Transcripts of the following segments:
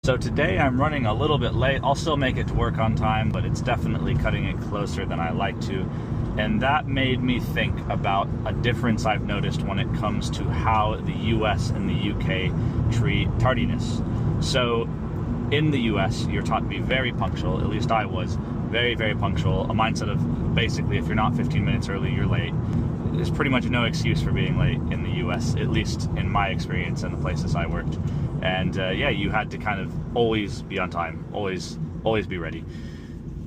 So today I'm running a little bit late. I'll still make it to work on time, but it's definitely cutting it closer than I like to. And that made me think about a difference I've noticed when it comes to how the US and the UK treat tardiness. So in the US, you're taught to be very punctual, at least I was, very, very punctual. A mindset of basically if you're not 15 minutes early, you're late. There's pretty much no excuse for being late in the US, at least in my experience and the places I worked. And yeah, you had to kind of always be on time, always be ready.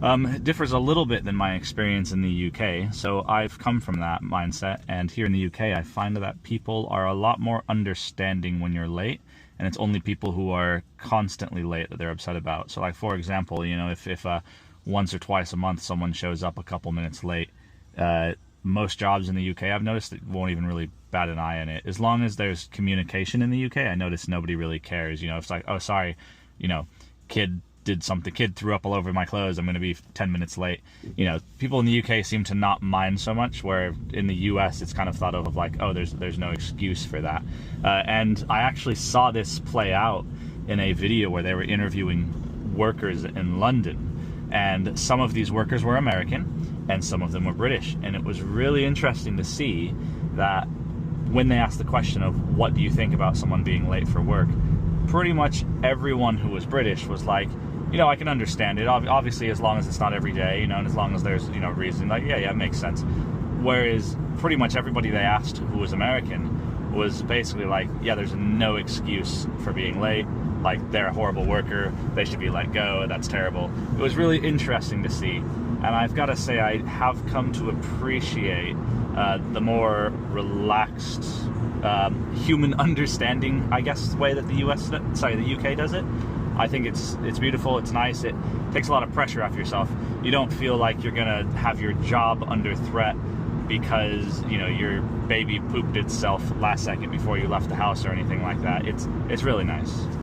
It differs a little bit than my experience in the UK. So I've come from that mindset, and here in the UK, I find that people are a lot more understanding when you're late, and it's only people who are constantly late that they're upset about. So like, for example, you know, if once or twice a month someone shows up a couple minutes late, most jobs in the UK, I've noticed, that won't even really bat an eye on it. As long as there's communication in the UK, I notice nobody really cares. You know, it's like, oh, sorry, you know, kid did something, kid threw up all over my clothes, I'm going to be 10 minutes late. You know, people in the UK seem to not mind so much, where in the US it's kind of thought of like, oh, there's no excuse for that. And I actually saw this play out in a video where they were interviewing workers in London, and some of these workers were American and some of them were British, and it was really interesting to see that when they asked the question of what do you think about someone being late for work, pretty much everyone who was British was like, you know, I can understand it, obviously, as long as it's not every day, you know, and as long as there's, you know, reason, like, yeah, it makes sense. Whereas pretty much everybody they asked who was American was basically like, yeah, there's no excuse for being late, like, they're a horrible worker, they should be let go, that's terrible. It was really interesting to see. And I've got to say, I have come to appreciate the more relaxed, human understanding, I guess, way that the UK does it. I think it's beautiful, it's nice, it takes a lot of pressure off yourself. You don't feel like you're gonna have your job under threat because, you know, your baby pooped itself last second before you left the house or anything like that. It's really nice.